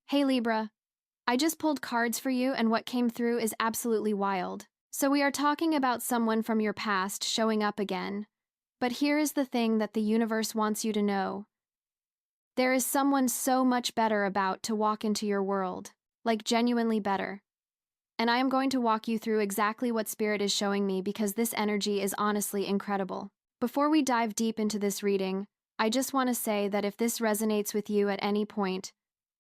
Hey Libra, I just pulled cards for you and what came through is absolutely wild. So we are talking about someone from your past showing up again. But here is the thing that the universe wants you to know. There is someone so much better about to walk into your world, like genuinely better. And I am going to walk you through exactly what Spirit is showing me because this energy is honestly incredible. Before we dive deep into this reading, I just want to say that if this resonates with you at any point,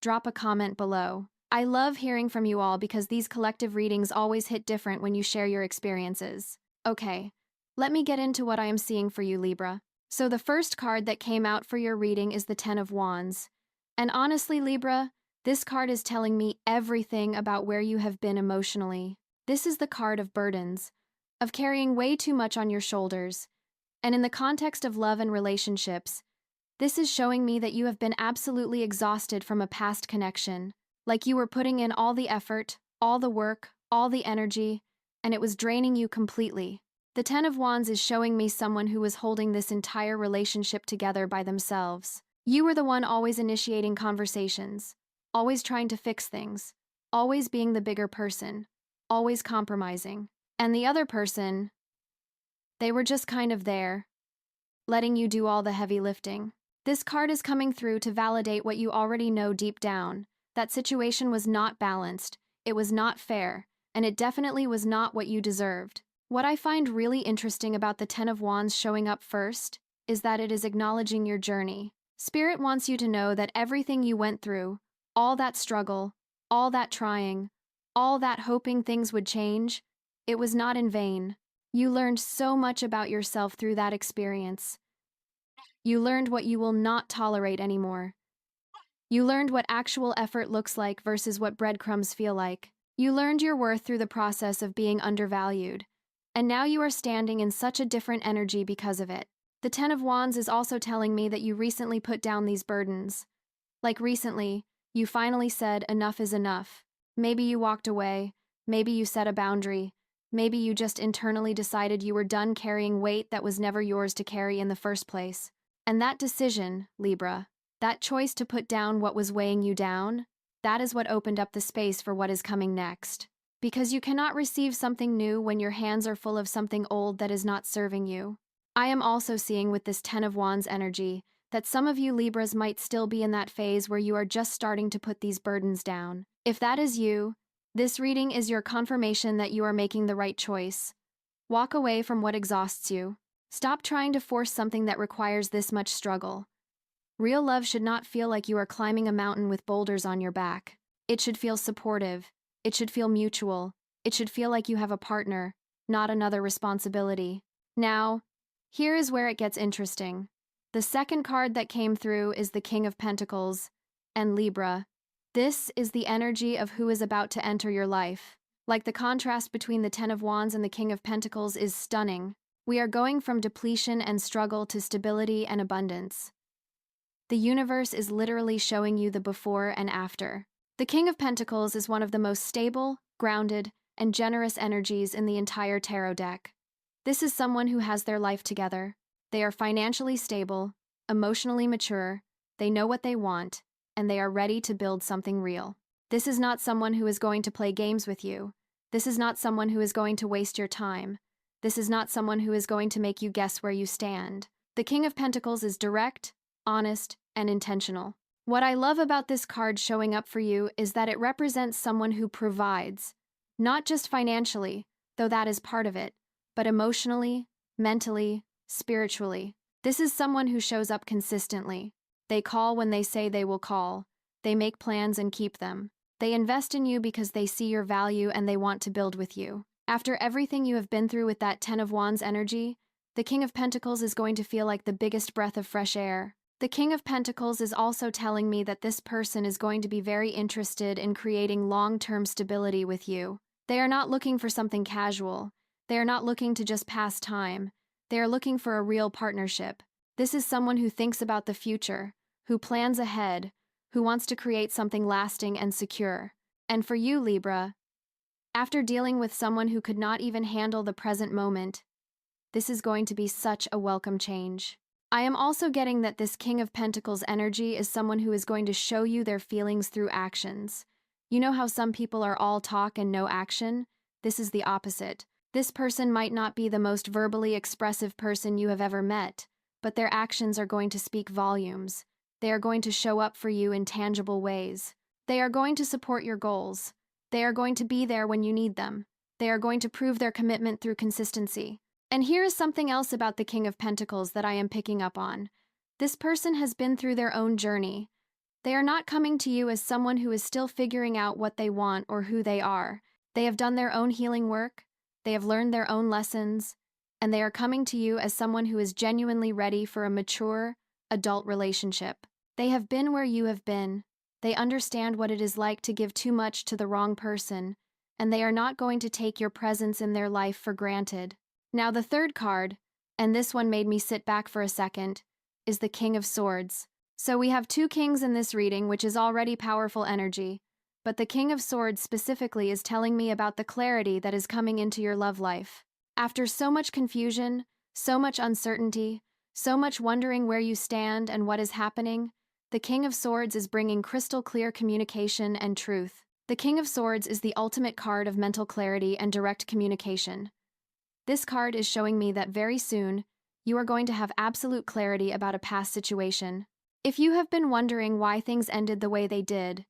drop a comment below. I love hearing from you all because these collective readings always hit different when you share your experiences. Okay, let me get into what I am seeing for you, Libra. So the first card that came out for your reading is the Ten of Wands. And honestly, Libra, this card is telling me everything about where you have been emotionally. This is the card of burdens, of carrying way too much on your shoulders. And in the context of love and relationships, this is showing me that you have been absolutely exhausted from a past connection, like you were putting in all the effort, all the work, all the energy, and it was draining you completely. The Ten of Wands is showing me someone who was holding this entire relationship together by themselves. You were the one always initiating conversations, always trying to fix things, always being the bigger person, always compromising. And the other person, they were just kind of there, letting you do all the heavy lifting. This card is coming through to validate what you already know deep down. That situation was not balanced, it was not fair, and it definitely was not what you deserved. What I find really interesting about the Ten of Wands showing up first is that it is acknowledging your journey. Spirit wants you to know that everything you went through, all that struggle, all that trying, all that hoping things would change, it was not in vain. You learned so much about yourself through that experience. You learned what you will not tolerate anymore. You learned what actual effort looks like versus what breadcrumbs feel like. You learned your worth through the process of being undervalued. And now you are standing in such a different energy because of it. The Ten of Wands is also telling me that you recently put down these burdens. Like recently, you finally said enough is enough. Maybe you walked away, maybe you set a boundary, maybe you just internally decided you were done carrying weight that was never yours to carry in the first place. And that decision, Libra, that choice to put down what was weighing you down, that is what opened up the space for what is coming next. Because you cannot receive something new when your hands are full of something old that is not serving you. I am also seeing with this Ten of Wands energy that some of you Libras might still be in that phase where you are just starting to put these burdens down. If that is you, this reading is your confirmation that you are making the right choice. Walk away from what exhausts you. Stop trying to force something that requires this much struggle. Real love should not feel like you are climbing a mountain with boulders on your back. It should feel supportive. It should feel mutual. It should feel like you have a partner, not another responsibility. Now, here is where it gets interesting. The second card that came through is the King of Pentacles and Libra. This is the energy of who is about to enter your life. Like the contrast between the Ten of Wands and the King of Pentacles is stunning. We are going from depletion and struggle to stability and abundance. The universe is literally showing you the before and after. The King of Pentacles is one of the most stable, grounded, and generous energies in the entire tarot deck. This is someone who has their life together. They are financially stable, emotionally mature, they know what they want, and they are ready to build something real. This is not someone who is going to play games with you. This is not someone who is going to waste your time. This is not someone who is going to make you guess where you stand. The King of Pentacles is direct, honest, and intentional. What I love about this card showing up for you is that it represents someone who provides, not just financially, though that is part of it, but emotionally, mentally, spiritually. This is someone who shows up consistently. They call when they say they will call. They make plans and keep them. They invest in you because they see your value and they want to build with you. After everything you have been through with that Ten of Wands energy, the King of Pentacles is going to feel like the biggest breath of fresh air. The King of Pentacles is also telling me that this person is going to be very interested in creating long-term stability with you. They are not looking for something casual. They are not looking to just pass time. They are looking for a real partnership. This is someone who thinks about the future, who plans ahead, who wants to create something lasting and secure. And for you, Libra, after dealing with someone who could not even handle the present moment, this is going to be such a welcome change. I am also getting that this King of Pentacles energy is someone who is going to show you their feelings through actions. You know how some people are all talk and no action? This is the opposite. This person might not be the most verbally expressive person you have ever met, but their actions are going to speak volumes. They are going to show up for you in tangible ways. They are going to support your goals. They are going to be there when you need them. They are going to prove their commitment through consistency. And here is something else about the King of Pentacles that I am picking up on. This person has been through their own journey. They are not coming to you as someone who is still figuring out what they want or who they are. They have done their own healing work, they have learned their own lessons, and they are coming to you as someone who is genuinely ready for a mature, adult relationship. They have been where you have been. They understand what it is like to give too much to the wrong person, and they are not going to take your presence in their life for granted. Now the third card, and this one made me sit back for a second, is the King of Swords. So we have two kings in this reading, which is already powerful energy, but the King of Swords specifically is telling me about the clarity that is coming into your love life. After so much confusion, so much uncertainty, so much wondering where you stand and what is happening, the King of Swords is bringing crystal clear communication and truth. The King of Swords is the ultimate card of mental clarity and direct communication. This card is showing me that very soon, you are going to have absolute clarity about a past situation. If you have been wondering why things ended the way they did,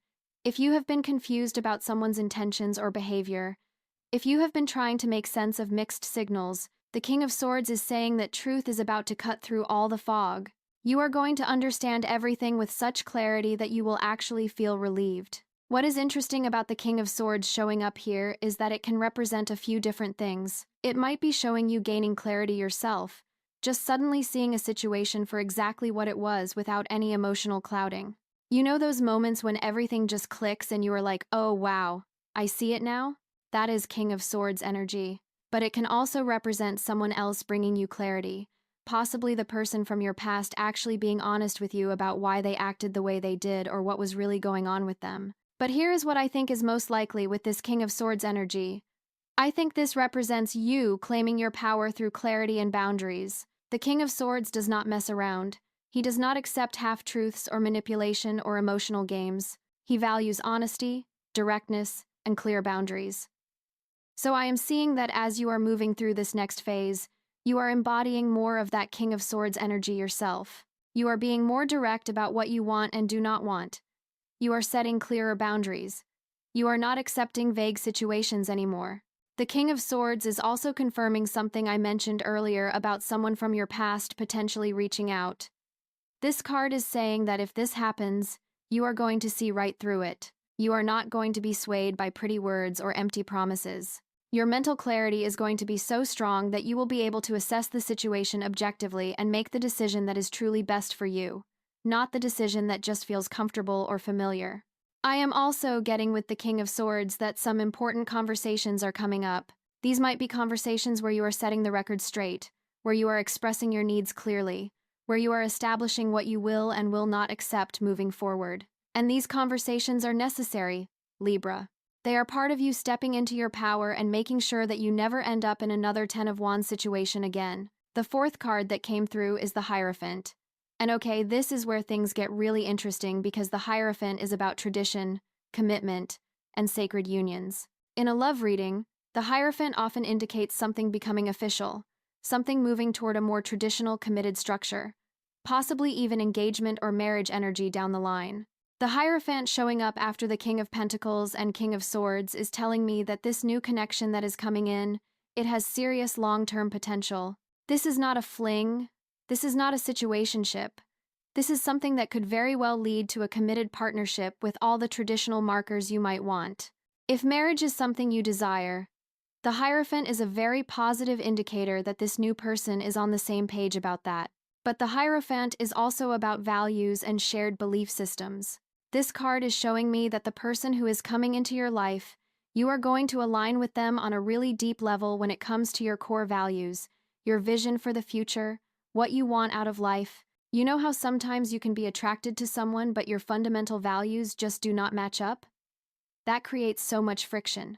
if you have been confused about someone's intentions or behavior, if you have been trying to make sense of mixed signals, the King of Swords is saying that truth is about to cut through all the fog. You are going to understand everything with such clarity that you will actually feel relieved. What is interesting about the King of Swords showing up here is that it can represent a few different things. It might be showing you gaining clarity yourself, just suddenly seeing a situation for exactly what it was without any emotional clouding. You know those moments when everything just clicks and you are like, oh wow, I see it now? That is King of Swords energy. But it can also represent someone else bringing you clarity, possibly the person from your past actually being honest with you about why they acted the way they did or what was really going on with them. But here is what I think is most likely with this King of Swords energy. I think this represents you claiming your power through clarity and boundaries. The King of Swords does not mess around. He does not accept half-truths or manipulation or emotional games. He values honesty, directness, and clear boundaries. So I am seeing that as you are moving through this next phase, you are embodying more of that King of Swords energy yourself. You are being more direct about what you want and do not want. You are setting clearer boundaries. You are not accepting vague situations anymore. The King of Swords is also confirming something I mentioned earlier about someone from your past potentially reaching out. This card is saying that if this happens, you are going to see right through it. You are not going to be swayed by pretty words or empty promises. Your mental clarity is going to be so strong that you will be able to assess the situation objectively and make the decision that is truly best for you, not the decision that just feels comfortable or familiar. I am also getting with the King of Swords that some important conversations are coming up. These might be conversations where you are setting the record straight, where you are expressing your needs clearly, where you are establishing what you will and will not accept moving forward. And these conversations are necessary, Libra. They are part of you stepping into your power and making sure that you never end up in another Ten of Wands situation again. The fourth card that came through is the Hierophant. And okay, this is where things get really interesting because the Hierophant is about tradition, commitment, and sacred unions. In a love reading, the Hierophant often indicates something becoming official, something moving toward a more traditional committed structure, possibly even engagement or marriage energy down the line. The Hierophant showing up after the King of Pentacles and King of Swords is telling me that this new connection that is coming in, it has serious long-term potential. This is not a fling. This is not a situationship. This is something that could very well lead to a committed partnership with all the traditional markers you might want. If marriage is something you desire, the Hierophant is a very positive indicator that this new person is on the same page about that. But the Hierophant is also about values and shared belief systems. This card is showing me that the person who is coming into your life, you are going to align with them on a really deep level when it comes to your core values, your vision for the future, what you want out of life. You know how sometimes you can be attracted to someone but your fundamental values just do not match up? That creates so much friction.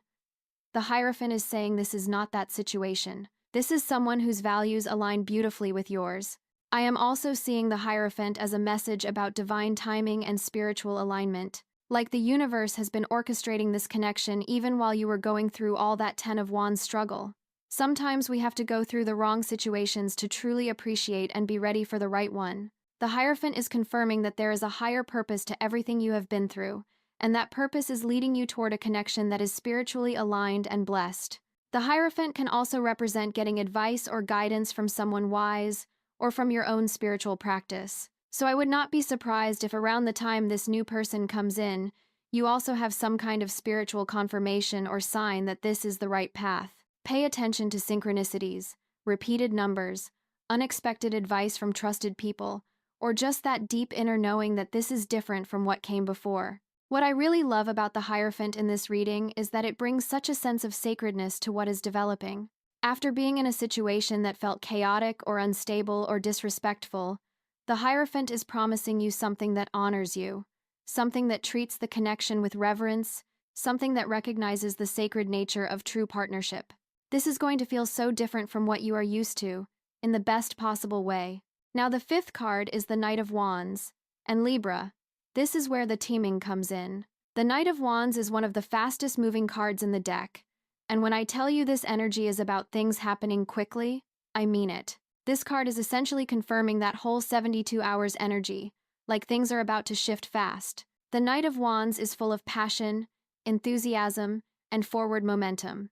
The Hierophant is saying this is not that situation. This is someone whose values align beautifully with yours. I am also seeing the Hierophant as a message about divine timing and spiritual alignment. Like the universe has been orchestrating this connection even while you were going through all that Ten of Wands struggle. Sometimes we have to go through the wrong situations to truly appreciate and be ready for the right one. The Hierophant is confirming that there is a higher purpose to everything you have been through, and that purpose is leading you toward a connection that is spiritually aligned and blessed. The Hierophant can also represent getting advice or guidance from someone wise, or from your own spiritual practice. So I would not be surprised if around the time this new person comes in, you also have some kind of spiritual confirmation or sign that this is the right path. Pay attention to synchronicities, repeated numbers, unexpected advice from trusted people, or just that deep inner knowing that this is different from what came before. What I really love about the Hierophant in this reading is that it brings such a sense of sacredness to what is developing. After being in a situation that felt chaotic or unstable or disrespectful, the Hierophant is promising you something that honors you, something that treats the connection with reverence, something that recognizes the sacred nature of true partnership. This is going to feel so different from what you are used to, in the best possible way. Now the fifth card is the Knight of Wands, and Libra. This is where the teaming comes in. The Knight of Wands is one of the fastest moving cards in the deck, and when I tell you this energy is about things happening quickly, I mean it. This card is essentially confirming that whole 72 hours energy, like things are about to shift fast. The Knight of Wands is full of passion, enthusiasm, and forward momentum.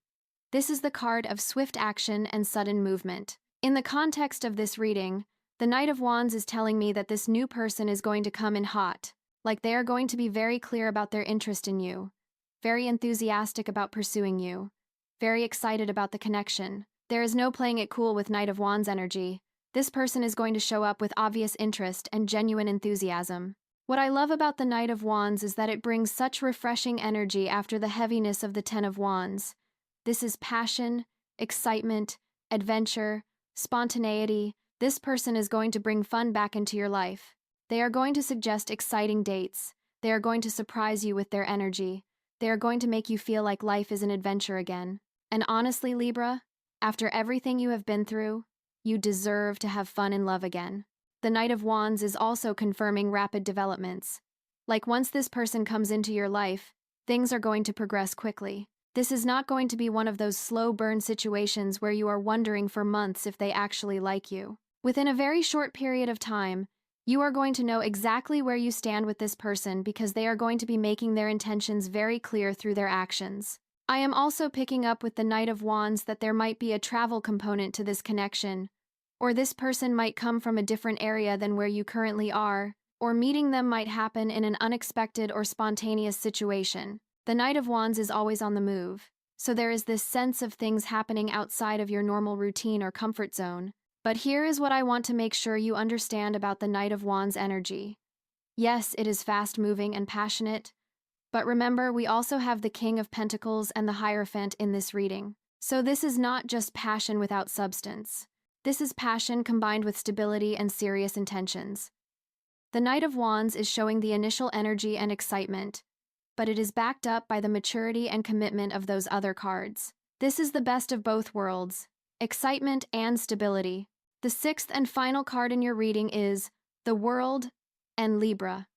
This is the card of swift action and sudden movement. In the context of this reading, the Knight of Wands is telling me that this new person is going to come in hot, like they are going to be very clear about their interest in you, very enthusiastic about pursuing you, very excited about the connection. There is no playing it cool with Knight of Wands energy. This person is going to show up with obvious interest and genuine enthusiasm. What I love about the Knight of Wands is that it brings such refreshing energy after the heaviness of the Ten of Wands. This is passion, excitement, adventure, spontaneity. This person is going to bring fun back into your life. They are going to suggest exciting dates. They are going to surprise you with their energy. They are going to make you feel like life is an adventure again. And honestly, Libra, after everything you have been through, you deserve to have fun and love again. The Knight of Wands is also confirming rapid developments. Like once this person comes into your life, things are going to progress quickly. This is not going to be one of those slow burn situations where you are wondering for months if they actually like you. Within a very short period of time, you are going to know exactly where you stand with this person because they are going to be making their intentions very clear through their actions. I am also picking up with the Knight of Wands that there might be a travel component to this connection, or this person might come from a different area than where you currently are, or meeting them might happen in an unexpected or spontaneous situation. The Knight of Wands is always on the move, so there is this sense of things happening outside of your normal routine or comfort zone. But here is what I want to make sure you understand about the Knight of Wands energy. Yes, it is fast-moving and passionate, but remember, we also have the King of Pentacles and the Hierophant in this reading. So this is not just passion without substance. This is passion combined with stability and serious intentions. The Knight of Wands is showing the initial energy and excitement, but it is backed up by the maturity and commitment of those other cards. This is the best of both worlds, excitement and stability. The sixth and final card in your reading is the World and Libra.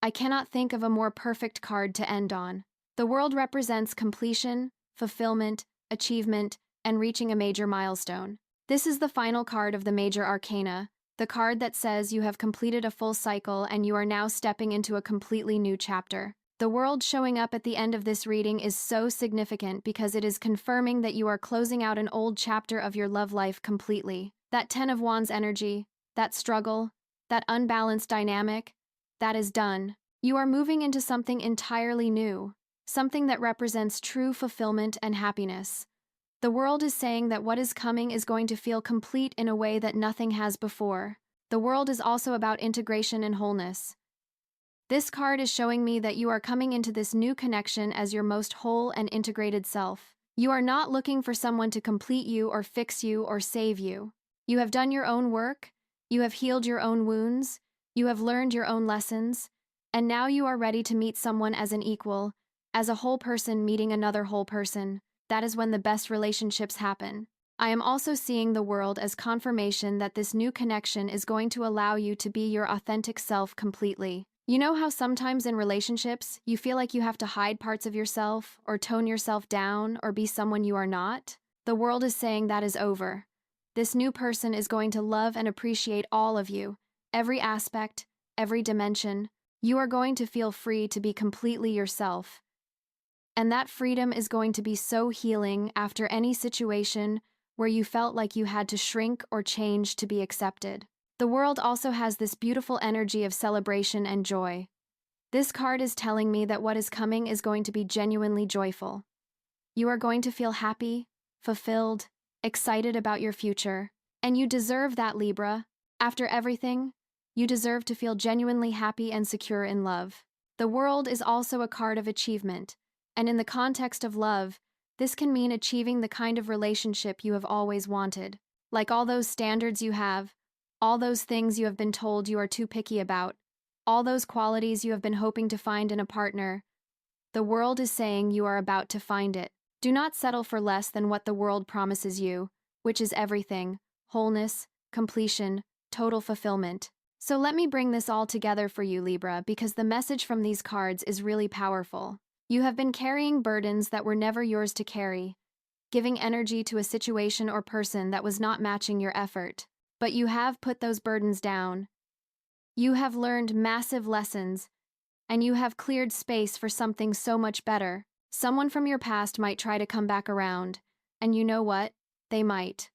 I cannot think of a more perfect card to end on. The World represents completion, fulfillment, achievement, and reaching a major milestone. This is the final card of the major arcana, the card that says you have completed a full cycle and you are now stepping into a completely new chapter. The World showing up at the end of this reading is so significant because it is confirming that you are closing out an old chapter of your love life completely. That Ten of Wands energy, that struggle, that unbalanced dynamic, that is done. You are moving into something entirely new, something that represents true fulfillment and happiness. The World is saying that what is coming is going to feel complete in a way that nothing has before. The World is also about integration and wholeness. This card is showing me that you are coming into this new connection as your most whole and integrated self. You are not looking for someone to complete you or fix you or save you. You have done your own work, you have healed your own wounds, you have learned your own lessons, and now you are ready to meet someone as an equal, as a whole person meeting another whole person. That is when the best relationships happen. I am also seeing the world as confirmation that this new connection is going to allow you to be your authentic self completely. You know how sometimes in relationships, you feel like you have to hide parts of yourself, or tone yourself down, or be someone you are not? The world is saying that is over. This new person is going to love and appreciate all of you, every aspect, every dimension. You are going to feel free to be completely yourself. And that freedom is going to be so healing after any situation where you felt like you had to shrink or change to be accepted. The world also has this beautiful energy of celebration and joy. This card is telling me that what is coming is going to be genuinely joyful. You are going to feel happy, fulfilled, excited about your future. And you deserve that, Libra. After everything, you deserve to feel genuinely happy and secure in love. The world is also a card of achievement, and in the context of love, this can mean achieving the kind of relationship you have always wanted. Like all those standards you have, all those things you have been told you are too picky about, all those qualities you have been hoping to find in a partner, the world is saying you are about to find it. Do not settle for less than what the world promises you, which is everything: wholeness, completion, total fulfillment. So let me bring this all together for you, Libra, because the message from these cards is really powerful. You have been carrying burdens that were never yours to carry, giving energy to a situation or person that was not matching your effort. But you have put those burdens down. You have learned massive lessons, and you have cleared space for something so much better. Someone from your past might try to come back around, and you know what? They might.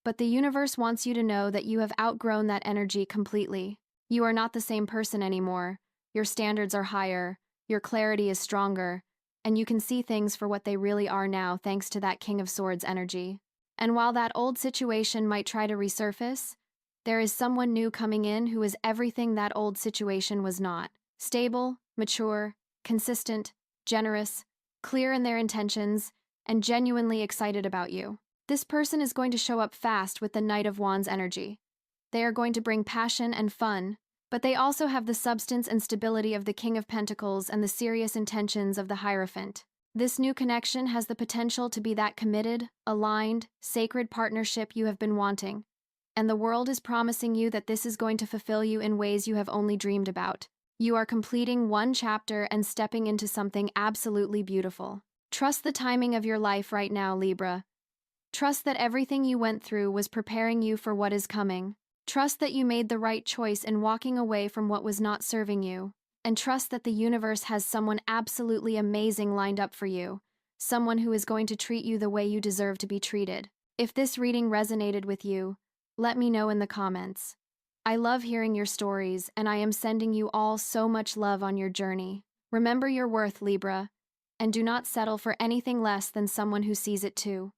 But the universe wants you to know that you have outgrown that energy completely. You are not the same person anymore. Your standards are higher, your clarity is stronger, and you can see things for what they really are now thanks to that King of Swords energy. And while that old situation might try to resurface, there is someone new coming in who is everything that old situation was not. Stable, mature, consistent, generous, clear in their intentions, and genuinely excited about you. This person is going to show up fast with the Knight of Wands energy. They are going to bring passion and fun, but they also have the substance and stability of the King of Pentacles and the serious intentions of the Hierophant. This new connection has the potential to be that committed, aligned, sacred partnership you have been wanting. And the world is promising you that this is going to fulfill you in ways you have only dreamed about. You are completing one chapter and stepping into something absolutely beautiful. Trust the timing of your life right now, Libra. Trust that everything you went through was preparing you for what is coming. Trust that you made the right choice in walking away from what was not serving you. And trust that the universe has someone absolutely amazing lined up for you. Someone who is going to treat you the way you deserve to be treated. If this reading resonated with you, let me know in the comments. I love hearing your stories, and I am sending you all so much love on your journey. Remember your worth, Libra, and do not settle for anything less than someone who sees it too.